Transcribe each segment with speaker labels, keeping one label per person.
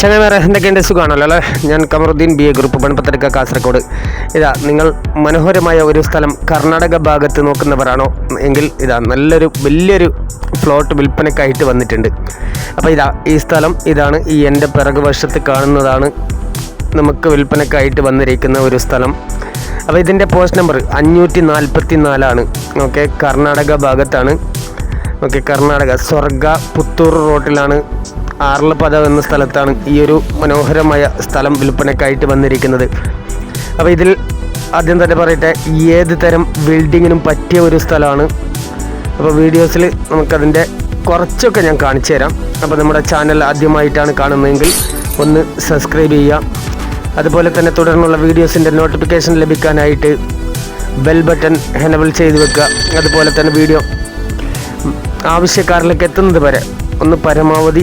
Speaker 1: ചങ്ങായിമാരെ എന്തൊക്കെയുണ്ട്? സുഖമാണല്ലോ അല്ലേ? ഞാൻ കമറുദ്ദീൻ BA ഗ്രൂപ്പ് പൺപത്തടുക്ക കാസർഗോഡ്. ഇതാ നിങ്ങൾ മനോഹരമായ ഒരു സ്ഥലം കർണാടക ഭാഗത്ത് നോക്കുന്നവരാണോ എങ്കിൽ ഇതാ വലിയൊരു പ്ലോട്ട് വിൽപ്പനയ്ക്കായിട്ട് വന്നിട്ടുണ്ട്. അപ്പോൾ ഈ സ്ഥലം ഇതാണ്. ഈ എൻ്റെ പിറകു വശത്ത് കാണുന്നതാണ് നമുക്ക് വിൽപ്പനയ്ക്കായിട്ട് വന്നിരിക്കുന്ന ഒരു സ്ഥലം. അപ്പോൾ ഇതിൻ്റെ പോസ്റ്റ് നമ്പർ 544 ഓക്കെ. കർണാടക ഭാഗത്താണ്. ഓക്കെ, കർണാടക സ്വർഗ പുത്തൂർ റോട്ടിലാണ്, ആർലപ്പദ എന്ന സ്ഥലത്താണ് ഈ ഒരു മനോഹരമായ സ്ഥലം വിൽപ്പനയ്ക്കായിട്ട് വന്നിരിക്കുന്നത്. അപ്പോൾ ഇതിൽ ആദ്യം തന്നെ പറയട്ടെ, ഏത് തരം ബിൽഡിങ്ങിനും പറ്റിയ ഒരു സ്ഥലമാണ്. അപ്പോൾ വീഡിയോസിൽ നമുക്കതിൻ്റെ കുറച്ചൊക്കെ ഞാൻ കാണിച്ചു തരാം. അപ്പോൾ നമ്മുടെ ചാനൽ ആദ്യമായിട്ടാണ് കാണുന്നതെങ്കിൽ ഒന്ന് സബ്സ്ക്രൈബ് ചെയ്യുക. അതുപോലെ തന്നെ തുടർന്നുള്ള വീഡിയോസിൻ്റെ നോട്ടിഫിക്കേഷൻ ലഭിക്കാനായിട്ട് ബെൽ ബട്ടൺ എനേബിൾ ചെയ്ത് വെക്കുക. അതുപോലെ തന്നെ വീഡിയോ ആവശ്യക്കാരിലേക്ക് എത്തുന്നത് വരെ ഒന്ന് പരമാവധി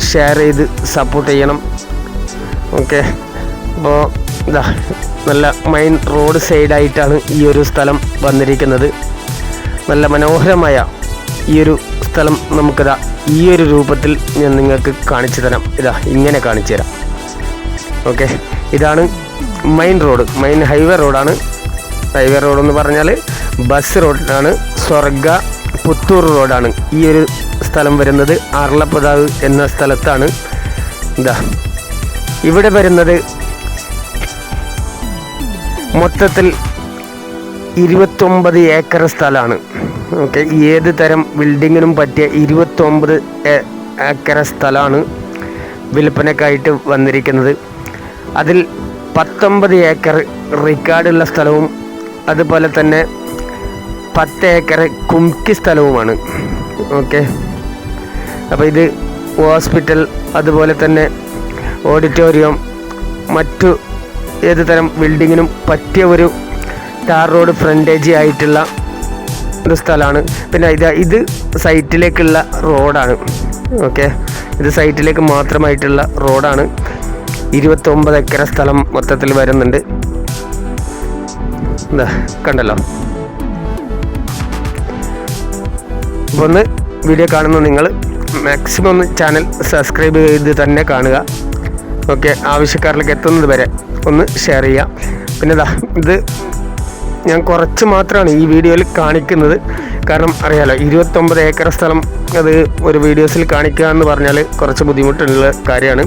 Speaker 1: ഷെയർ ചെയ്ത് സപ്പോർട്ട് ചെയ്യണം. ഓക്കെ, അപ്പോൾ ഇതാ നല്ല മെയിൻ റോഡ് സൈഡായിട്ടാണ് ഈ ഒരു സ്ഥലം വന്നിരിക്കുന്നത്. നല്ല മനോഹരമായ ഈ ഒരു സ്ഥലം നമുക്കിതാ ഈ ഒരു രൂപത്തിൽ ഞാൻ നിങ്ങൾക്ക് കാണിച്ചു തരാം. ഇങ്ങനെ കാണിച്ചു തരാം. ഓക്കെ, ഇതാണ് മെയിൻ റോഡ്, മെയിൻ ഹൈവേ റോഡാണ്. ഹൈവേ റോഡെന്ന് പറഞ്ഞാൽ ബസ് റോഡാണ്. സ്വർഗ പുത്തൂർ റോഡാണ് ഈ ഒരു സ്ഥലം വരുന്നത്. ആർലപ്പദാവ് എന്ന സ്ഥലത്താണ്. ഇവിടെ വരുന്നത് മൊത്തത്തിൽ 29 ഏക്കർ സ്ഥലമാണ്. ഓക്കെ, ഏത് തരം ബിൽഡിങ്ങിനും പറ്റിയ 29 ഏക്കർ സ്ഥലമാണ് വിൽപ്പനയ്ക്കായിട്ട് വന്നിരിക്കുന്നത്. അതിൽ 19 ഏക്കർ റിക്കാർഡുള്ള സ്ഥലവും അതുപോലെ തന്നെ 10 ഏക്കർ കുംക്കി സ്ഥലവുമാണ്. ഓക്കെ, അപ്പോൾ ഇത് ഹോസ്പിറ്റൽ, അതുപോലെ തന്നെ ഓഡിറ്റോറിയം, മറ്റു ഏത് തരം ബിൽഡിങ്ങിനും പറ്റിയ ഒരു ടാർ റോഡ് ഫ്രണ്ടേജ് ആയിട്ടുള്ള ഒരു സ്ഥലമാണ്. പിന്നെ ഇത് സൈറ്റിലേക്കുള്ള റോഡാണ്. ഓക്കെ, ഇത് സൈറ്റിലേക്ക് മാത്രമായിട്ടുള്ള റോഡാണ്. 29 ഏക്കർ സ്ഥലം മൊത്തത്തിൽ വരുന്നുണ്ട്. കണ്ടല്ലോ. അപ്പോൾ ഒന്ന് വീഡിയോ കാണുന്ന നിങ്ങൾ മാക്സിമം ഒന്ന് ചാനൽ സബ്സ്ക്രൈബ് ചെയ്ത് തന്നെ കാണുക. ഓക്കെ, ആവശ്യക്കാരിലേക്ക് എത്തുന്നത് വരെ ഒന്ന് ഷെയർ ചെയ്യുക. പിന്നെ ഇത് ഞാൻ കുറച്ച് മാത്രമാണ് ഈ വീഡിയോയിൽ കാണിക്കുന്നത്. കാരണം അറിയാലോ, 29 ഏക്കർ സ്ഥലം അത് ഒരു വീഡിയോസിൽ കാണിക്കുക എന്ന് പറഞ്ഞാൽ കുറച്ച് ബുദ്ധിമുട്ടുള്ള കാര്യമാണ്.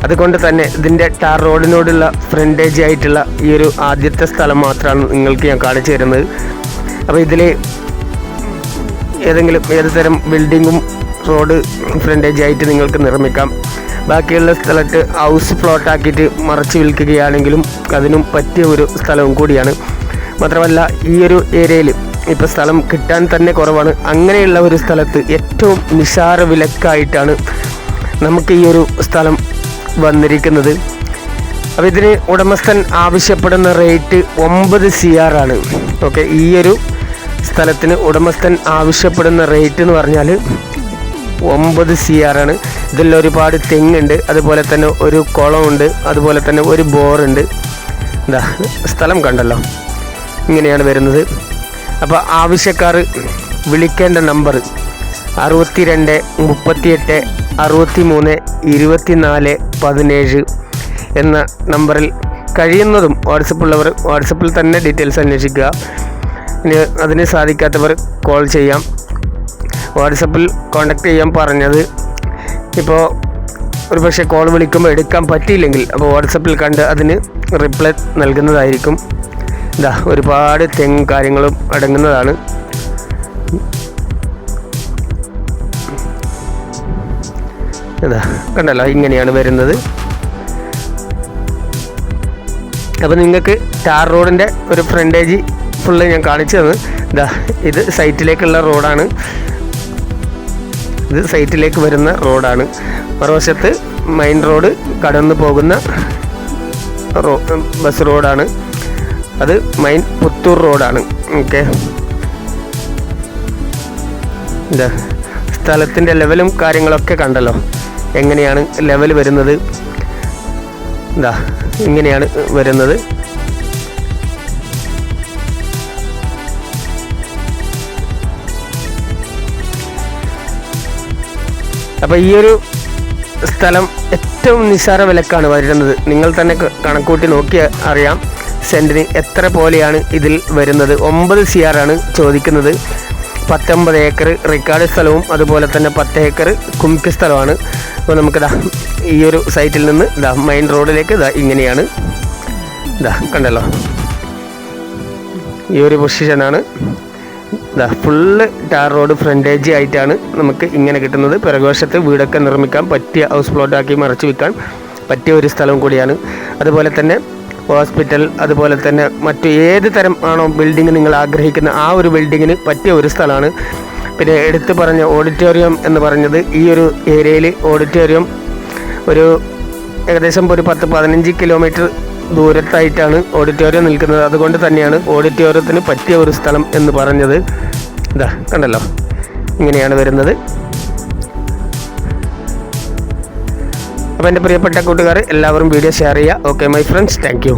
Speaker 1: അതുകൊണ്ട് തന്നെ ഇതിൻ്റെ ടാർ റോഡിനോടുള്ള ഫ്രണ്ടേജ് ആയിട്ടുള്ള ഈ ഒരു ആദ്യത്തെ സ്ഥലം മാത്രമാണ് നിങ്ങൾക്ക് ഞാൻ കാണിച്ചു തരുന്നത്. അപ്പോൾ ഇതിൽ ഏത് തരം ബിൽഡിങ്ങും റോഡ് ഫ്രണ്ടേജ് ആയിട്ട് നിങ്ങൾക്ക് നിർമ്മിക്കാം. ബാക്കിയുള്ള സ്ഥലത്ത് ഹൗസ് പ്ലോട്ടാക്കിയിട്ട് മറച്ച് വിൽക്കുകയാണെങ്കിലും അതിനും പറ്റിയ ഒരു സ്ഥലവും കൂടിയാണ്. മാത്രമല്ല, ഈ ഒരു ഏരിയയിൽ ഇപ്പോൾ സ്ഥലം കിട്ടാൻ തന്നെ കുറവാണ്. അങ്ങനെയുള്ള ഒരു സ്ഥലത്ത് ഏറ്റവും നിസ്സാര വിലക്കായിട്ടാണ് നമുക്ക് ഈ ഒരു സ്ഥലം വന്നിരിക്കുന്നത്. അപ്പോൾ ഇതിന് ഉടമസ്ഥൻ ആവശ്യപ്പെടുന്ന റേറ്റ് 9 CR ആണ്. ഓക്കെ, ഈ ഒരു സ്ഥലത്തിന് ഉടമസ്ഥൻ ആവശ്യപ്പെടുന്ന റേറ്റ് എന്ന് പറഞ്ഞാൽ 9 CR ആണ്. ഇതിൽ ഒരുപാട് തെങ്ങുണ്ട്, അതുപോലെ തന്നെ ഒരു കുളമുണ്ട്, അതുപോലെ തന്നെ ഒരു ബോറുണ്ട്. സ്ഥലം കണ്ടല്ലോ, ഇങ്ങനെയാണ് വരുന്നത്. അപ്പോൾ ആവശ്യക്കാർ വിളിക്കേണ്ട നമ്പർ 62 38 63 24 17 എന്ന നമ്പറിൽ കഴിയുന്നതും വാട്സപ്പുള്ളവർ വാട്സപ്പിൽ തന്നെ ഡീറ്റെയിൽസ് അന്വേഷിക്കുക. ഇനി അതിന് സാധിക്കാത്തവർ കോൾ ചെയ്യാം. വാട്സപ്പിൽ കോൺടാക്റ്റ് ചെയ്യാൻ പറഞ്ഞത് ഇപ്പോൾ ഒരു പക്ഷേ കോൾ വിളിക്കുമ്പോൾ എടുക്കാൻ പറ്റിയില്ലെങ്കിൽ അപ്പോൾ വാട്സപ്പിൽ കണ്ട് അതിന് റിപ്ലൈ നൽകുന്നതായിരിക്കും. ഒരുപാട് തെങ്ങ് കാര്യങ്ങളും അടങ്ങുന്നതാണ്. കണ്ടല്ലോ, ഇങ്ങനെയാണ് വരുന്നത്. അപ്പോൾ നിങ്ങൾക്ക് ടാർ റോഡിൻ്റെ ഒരു ഫ്രണ്ടേജ് ഫുള്ള് ഞാൻ കാണിച്ചു തന്നു. ഇത് സൈറ്റിലേക്കുള്ള റോഡാണ്. ഇത് സൈറ്റിലേക്ക് വരുന്ന റോഡാണ്. മറുവശത്ത് മെയിൻ റോഡ് കടന്നു പോകുന്ന ബസ് റോഡാണ്. അത് മെയിൻ പുത്തൂർ റോഡാണ്. ഓക്കെ, സ്ഥലത്തിൻ്റെ ലെവലും കാര്യങ്ങളൊക്കെ കണ്ടല്ലോ, എങ്ങനെയാണ് ലെവൽ വരുന്നത്. ഇങ്ങനെയാണ് വരുന്നത്. അപ്പോൾ ഈ ഒരു സ്ഥലം ഏറ്റവും നിസ്സാര വിലക്കാണ് വരുന്നത്. നിങ്ങൾ തന്നെ കണക്കൂട്ടി നോക്കി അറിയാം സെൻറ്റിന് എത്ര പോലെയാണ് ഇതിൽ വരുന്നത്. 9 CR ആണ് ചോദിക്കുന്നത്. 19 ഏക്കർ റിക്കാർഡ് സ്ഥലവും അതുപോലെ തന്നെ 10 ഏക്കർ കുമിക്ക് സ്ഥലമാണ്. അപ്പോൾ നമുക്കിതാ ഈ ഒരു സൈറ്റിൽ നിന്ന് ഇതാ മെയിൻ റോഡിലേക്ക് ഇതാ ഇങ്ങനെയാണ്, ഇതാ കണ്ടല്ലോ ഈ ഒരു പൊസിഷനാണ്. ഇതാ ഫുള്ള് ടാർ റോഡ് ഫ്രണ്ടേജ് ആയിട്ടാണ് നമുക്ക് ഇങ്ങനെ കിട്ടുന്നത്. പിറകുവശത്ത് വീടൊക്കെ നിർമ്മിക്കാൻ പറ്റിയ ഹൗസ് പ്ലോട്ടാക്കി മറച്ചു വിൽക്കാൻ പറ്റിയ ഒരു സ്ഥലവും കൂടിയാണ്. അതുപോലെ തന്നെ ഹോസ്പിറ്റൽ, അതുപോലെ തന്നെ മറ്റു ഏത് തരം ആണോ ബിൽഡിംഗ് നിങ്ങൾ ആഗ്രഹിക്കുന്ന ആ ഒരു ബിൽഡിങ്ങിന് പറ്റിയ ഒരു സ്ഥലമാണ്. പിന്നെ എടുത്തു പറഞ്ഞ ഓഡിറ്റോറിയം എന്ന് പറഞ്ഞത് ഈ ഒരു ഏരിയയിൽ ഓഡിറ്റോറിയം ഒരു ഏകദേശം ഒരു 10-15 കിലോമീറ്റർ ദൂരത്തായിട്ടാണ് ഓഡിറ്റോറിയം നിൽക്കുന്നത്. അതുകൊണ്ട് തന്നെയാണ് ഓഡിറ്റോറിയത്തിന് പറ്റിയ ഒരു സ്ഥലം എന്ന് പറഞ്ഞത്. ഇതാ കണ്ടല്ലോ ഇങ്ങനെയാണ് വരുന്നത്. അപ്പോൾ എൻ്റെ പ്രിയപ്പെട്ട കൂട്ടുകാർ എല്ലാവരും വീഡിയോ ഷെയർ ചെയ്യുക. Okay my friends, thank you.